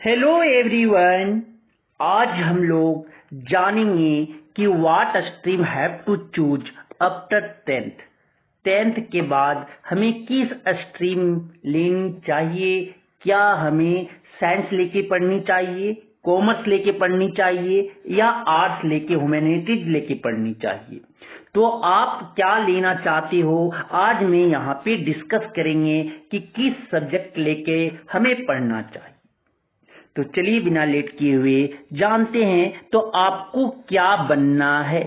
Hello everyone. आज हम लोग जानेंगे कि what stream have to choose after 10th के बाद हमें किस स्ट्रीम लेनी चाहिए। क्या हमें साइंस लेके पढ़नी चाहिए, कॉमर्स लेके पढ़नी चाहिए या आर्ट्स लेके, ह्यूमैनिटीज लेके पढ़नी चाहिए। तो आप क्या लेना चाहते हो, आज मैं यहाँ पे डिस्कस करेंगे कि किस सब्जेक्ट लेके हमें पढ़ना चाहिए। तो चलिए बिना लेट किए हुए जानते हैं तो आपको क्या बनना है,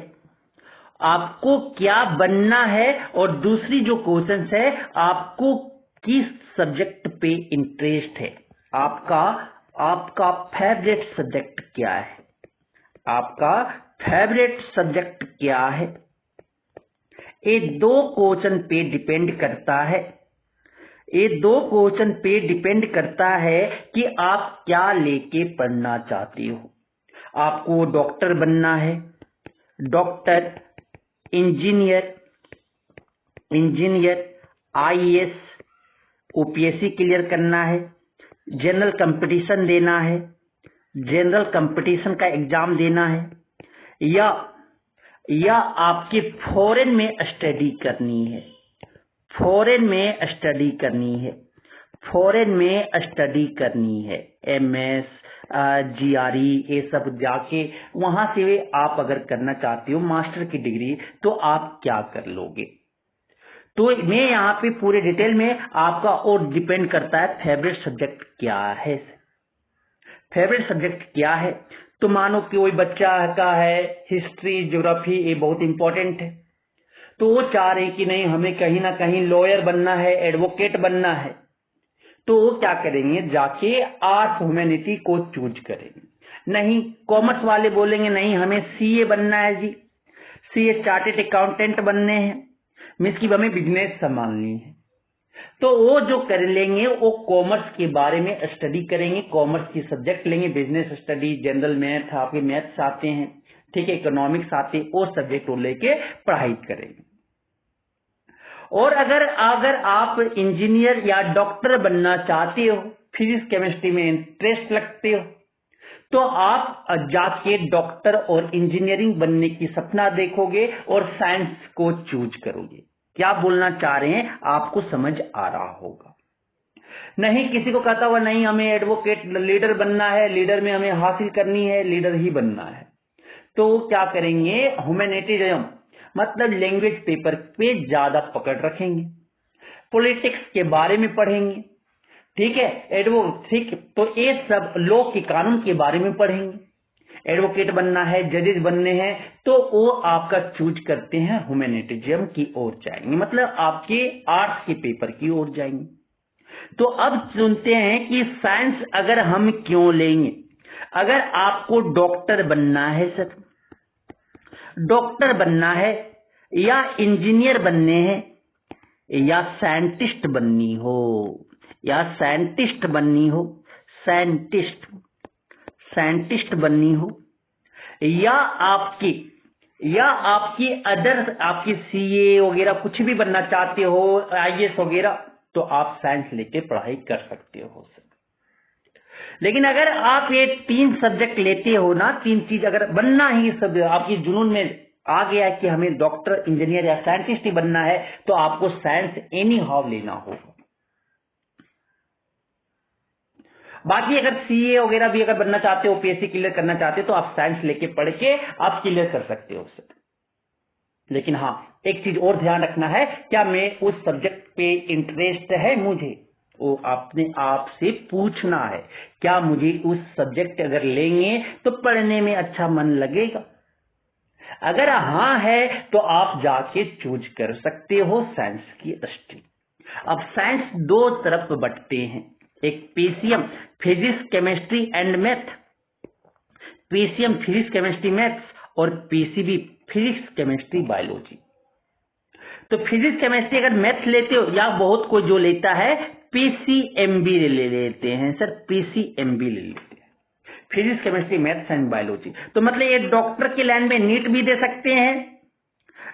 आपको क्या बनना है। और दूसरी जो क्वेश्चन है, आपको किस सब्जेक्ट पे इंटरेस्ट है, आपका फेवरेट सब्जेक्ट क्या है, आपका फेवरेट सब्जेक्ट क्या है। ये दो क्वेश्चन पे डिपेंड करता है, ये दो क्वेश्चन पे डिपेंड करता है कि आप क्या लेके पढ़ना चाहते हो। आपको डॉक्टर बनना है, doctor, engineer, IAS, OPSC clear करना है, जनरल कंपटीशन देना है, जनरल कंपटीशन का एग्जाम देना है, या आपके फॉरेन में स्टडी करनी है, फॉरेन में स्टडी करनी है, एमएस, जीआरई, ये सब जाके वहां से आप अगर करना चाहते हो मास्टर की डिग्री, तो आप क्या कर लोगे। तो मैं यहाँ पे पूरे डिटेल में आपका, और डिपेंड करता है फेवरेट सब्जेक्ट क्या है। फेवरेट सब्जेक्ट क्या है, तो मानो कि कोई बच्चा का है हिस्ट्री, ज्योग्राफी, ये बहुत इंपॉर्टेंट है, तो वो चाह रहे कि नहीं हमें कहीं ना कहीं लॉयर बनना है, एडवोकेट बनना है, तो वो क्या करेंगे, जाके आर्ट्स ह्यूमैनिटी को चूज करेंगे। नहीं, कॉमर्स वाले बोलेंगे नहीं हमें सीए बनना है जी, सीए चार्टेड अकाउंटेंट बनने हैं, मीन्स की हमें बिजनेस संभालनी है। तो वो जो कर लेंगे वो कॉमर्स के बारे में स्टडी करेंगे, कॉमर्स की सब्जेक्ट लेंगे, बिजनेस स्टडी, जनरल मैथ, आपके मैथ्स आते हैं, ठीक है, इकोनॉमिक्स आते हैं, वो सब्जेक्ट को लेके पढ़ाई करेंगे। और अगर आप इंजीनियर या डॉक्टर बनना चाहते हो, फिजिक्स केमिस्ट्री में इंटरेस्ट लगते हो, तो आप जाके डॉक्टर और इंजीनियरिंग बनने की सपना देखोगे और साइंस को चूज करोगे। क्या बोलना चाह रहे हैं आपको समझ आ रहा होगा। नहीं, किसी को कहता हुआ नहीं हमें एडवोकेट, लीडर बनना है, लीडर में हमें हासिल करनी है, लीडर ही बनना है, तो क्या करेंगे, ह्यूमैनिटीज मतलब लैंग्वेज पेपर पे ज्यादा पकड़ रखेंगे, पॉलिटिक्स के बारे में पढ़ेंगे, ठीक है, ठीक, तो ये सब लॉ के कानून के बारे में पढ़ेंगे। एडवोकेट बनना है, जजेस बनने हैं, तो वो आपका चूज करते हैं ह्यूमैनिटिज्म की ओर जाएंगे, मतलब आपके आर्ट्स के पेपर की ओर जाएंगे। तो अब सुनते हैं कि साइंस अगर हम क्यों लेंगे। अगर आपको डॉक्टर बनना है सर, डॉक्टर बनना है या इंजीनियर बनने हैं या साइंटिस्ट बननी हो, साइंटिस्ट बननी हो, या आपकी सीए वगैरह कुछ भी बनना चाहते हो, आईएएस वगैरह, तो आप साइंस लेके पढ़ाई कर सकते हो सर। लेकिन अगर आप ये 3 सब्जेक्ट लेते हो ना, 3 चीज अगर बनना ही सब आपकी जुनून में आ गया है कि हमें डॉक्टर, इंजीनियर या साइंटिस्ट ही बनना है, तो आपको साइंस एनी हाउ लेना होगा। बाकी अगर सीए वगैरह भी अगर बनना चाहते हो, पीएससी क्लियर करना चाहते हो, तो आप साइंस लेके पढ़ के आप क्लियर कर सकते हो सर। लेकिन हाँ, एक चीज और ध्यान रखना है, क्या मैं उस सब्जेक्ट पे इंटरेस्ट है मुझे, वो आपने आपसे पूछना है, क्या मुझे उस सब्जेक्ट अगर लेंगे तो पढ़ने में अच्छा मन लगेगा। अगर हाँ है तो आप जाके चूज कर सकते हो साइंस की स्ट्रीम। अब साइंस 2 तरफ बंटते हैं, एक PCM, physics chemistry and math, PCM physics chemistry maths, और पीसीबी फिजिक्स केमिस्ट्री बायोलॉजी। तो फिजिक्स केमिस्ट्री अगर मैथ लेते हो, या बहुत कोई जो लेता है पीसीएमबी ले लेते हैं सर, पीसीएमबी ले लेते हैं, physics chemistry maths and biology. तो मतलब ये डॉक्टर की लाइन में नीट भी दे सकते हैं,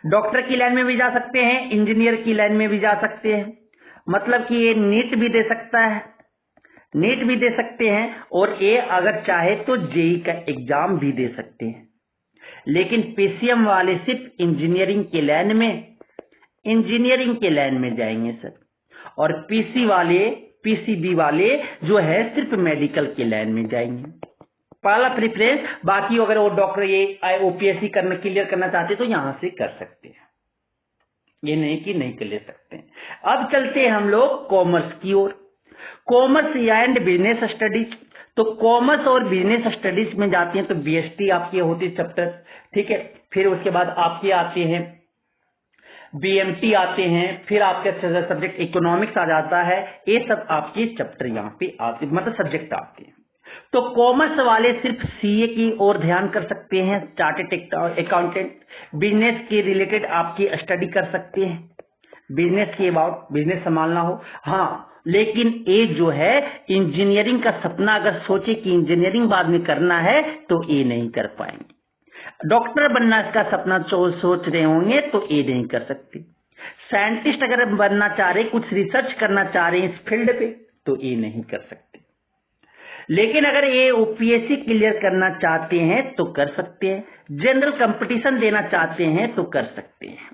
डॉक्टर की लाइन में भी जा सकते हैं, इंजीनियर की लाइन में भी जा सकते हैं, मतलब कि ये नीट भी दे सकता है, नीट भी दे सकते हैं और ये अगर चाहे तो जेई का एग्जाम भी दे सकते हैं। लेकिन पीसीएम वाले सिर्फ इंजीनियरिंग के लाइन में जाएंगे सर, और पीसीबी वाले जो है सिर्फ मेडिकल के लाइन में जाएंगे। पहला प्रेफरेंस। बाकी अगर वो डॉक्टर ये ओपीएससी क्लियर करना चाहते तो यहां से कर सकते हैं, ये नहीं कि नहीं कर ले सकते हैं। अब चलते हैं हम लोग कॉमर्स की ओर। Commerce and business studies. तो कॉमर्स और बिजनेस स्टडीज में जाते हैं तो बीएसटी आपकी होती है चैप्टर, ठीक है। फिर उसके बाद आपके आते हैं बीएमटी आते हैं, फिर आपके सब्जेक्ट इकोनॉमिक्स आ जाता है। ये सब आपके चैप्टर यहाँ पे आते, मतलब सब्जेक्ट आते हैं। तो कॉमर्स वाले सिर्फ सीए की ओर ध्यान कर सकते हैं, चार्टेड अकाउंटेंट। बिजनेस के रिलेटेड आपकी स्टडी कर सकते हैं, बिजनेस के अबाउट, बिजनेस संभालना हो। हाँ, लेकिन ये जो है इंजीनियरिंग का सपना अगर सोचे कि इंजीनियरिंग बाद में करना है तो ये नहीं कर पाएंगे। डॉक्टर बनना इसका सपना सोच रहे होंगे तो ये नहीं कर सकते। साइंटिस्ट अगर बनना चाह रहे, कुछ रिसर्च करना चाह रहे हैं इस फील्ड पे तो ये नहीं कर सकते। लेकिन अगर ये ओपीएससी क्लियर करना चाहते हैं तो कर सकते हैं, जनरल कंपटीशन देना चाहते हैं तो कर सकते हैं,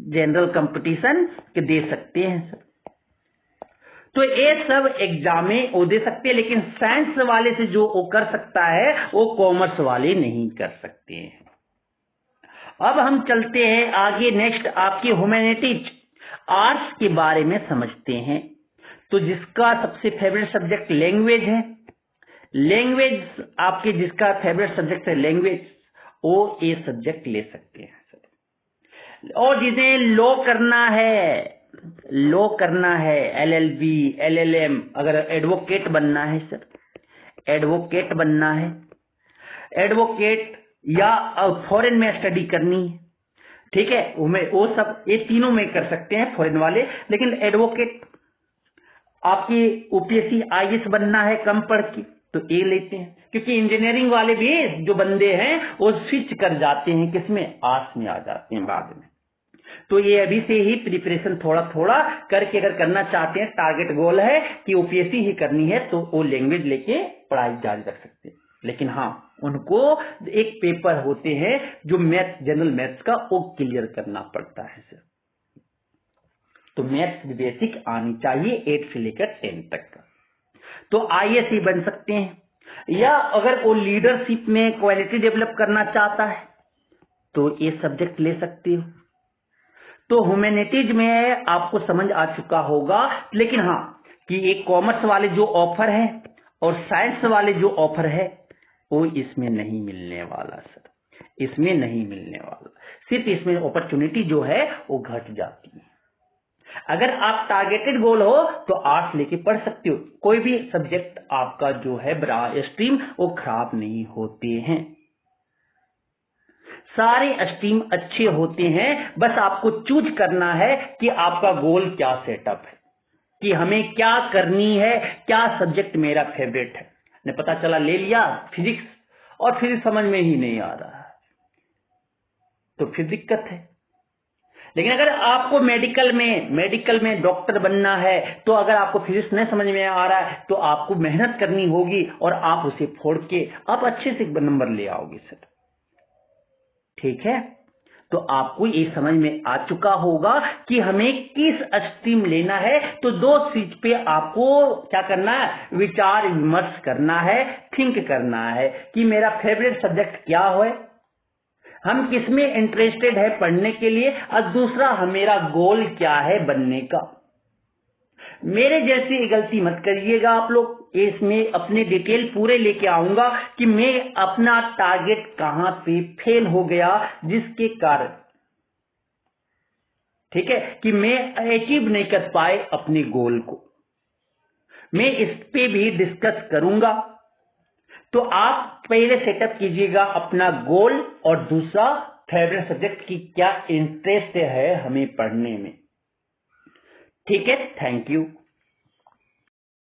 जनरल कंपटीशन के दे सकते हैं सर। तो ये सब एग्जाम वो दे सकते हैं, लेकिन साइंस वाले से जो वो कर सकता है वो कॉमर्स वाले नहीं कर सकते हैं। अब हम चलते हैं आगे, नेक्स्ट आपकी ह्यूमैनिटीज आर्ट्स के बारे में समझते हैं। तो जिसका सबसे फेवरेट सब्जेक्ट लैंग्वेज है, लैंग्वेज आपके जिसका फेवरेट सब्जेक्ट है लैंग्वेज, वो ये सब्जेक्ट ले सकते हैं सर। और जिन्हें लॉ करना है एलएलबी एलएलएम, अगर एडवोकेट बनना है सर, एडवोकेट बनना है, एडवोकेट या फॉरेन में स्टडी करनी है, ठीक है, वो सब ये तीनों में कर सकते हैं फॉरेन वाले। लेकिन एडवोकेट आपकी ओपीएससी आईएएस बनना है कम पढ़ के तो ये लेते हैं, क्योंकि इंजीनियरिंग वाले भी जो बंदे हैं वो स्विच कर जाते हैं, किसमें, आर्ट्स में आ जाते हैं बाद में। तो ये अभी से ही प्रिपरेशन थोड़ा थोड़ा करके अगर करना चाहते हैं, टारगेट गोल है कि ओपीएससी ही करनी है तो वो लैंग्वेज लेके पढ़ाई जारी रख सकते हैं। लेकिन हाँ, उनको एक पेपर होते हैं जो मैथ, जनरल मैथ्स का, वो क्लियर करना पड़ता है सर। तो मैथ्स बेसिक आनी चाहिए 8 से लेकर 10 तक का। तो आईएएस ही बन सकते हैं, या अगर वो लीडरशिप में क्वालिटी डेवलप करना चाहता है तो ये सब्जेक्ट ले सकते हो। तो ह्यूमैनिटीज में आपको समझ आ चुका होगा। लेकिन हाँ, कि एक कॉमर्स वाले जो ऑफर है और साइंस वाले जो ऑफर है वो इसमें नहीं मिलने वाला सर, इसमें नहीं मिलने वाला। सिर्फ इसमें अपॉर्चुनिटी जो है वो घट जाती है। अगर आप टारगेटेड गोल हो तो आर्ट्स लेके पढ़ सकते हो, कोई भी सब्जेक्ट आपका जो है स्ट्रीम वो खराब नहीं होते हैं, सारे स्ट्रीम अच्छे होते हैं। बस आपको चूज करना है कि आपका गोल क्या सेटअप है, कि हमें क्या करनी है, क्या सब्जेक्ट मेरा फेवरेट है। ने पता चला ले लिया फिजिक्स और फिजिक्स समझ में ही नहीं आ रहा तो फिर दिक्कत है। लेकिन अगर आपको मेडिकल में डॉक्टर बनना है तो अगर आपको फिजिक्स नहीं समझ में आ रहा है तो आपको मेहनत करनी होगी और आप उसे फोड़ के आप अच्छे से नंबर ले आओगे सर, ठीक है। तो आपको ये समझ में आ चुका होगा कि हमें किस स्ट्रीम लेना है। तो दो चीज पे आपको क्या करना है, विचार विमर्श करना है, थिंक करना है कि मेरा फेवरेट सब्जेक्ट क्या है, हम किसमें इंटरेस्टेड है पढ़ने के लिए, और दूसरा मेरा गोल क्या है बनने का। मेरे जैसी गलती मत करिएगा आप लोग, इसमें अपने डिटेल पूरे लेके आऊंगा कि मैं अपना टारगेट कहां पे फेल हो गया जिसके कारण, ठीक है, कि मैं अचीव नहीं कर पाए अपने गोल को, मैं इस पे भी डिस्कस करूंगा। तो आप पहले सेटअप कीजिएगा अपना गोल और दूसरा फेवरेट सब्जेक्ट की क्या इंटरेस्ट है हमें पढ़ने में, ठीक है। Thank you.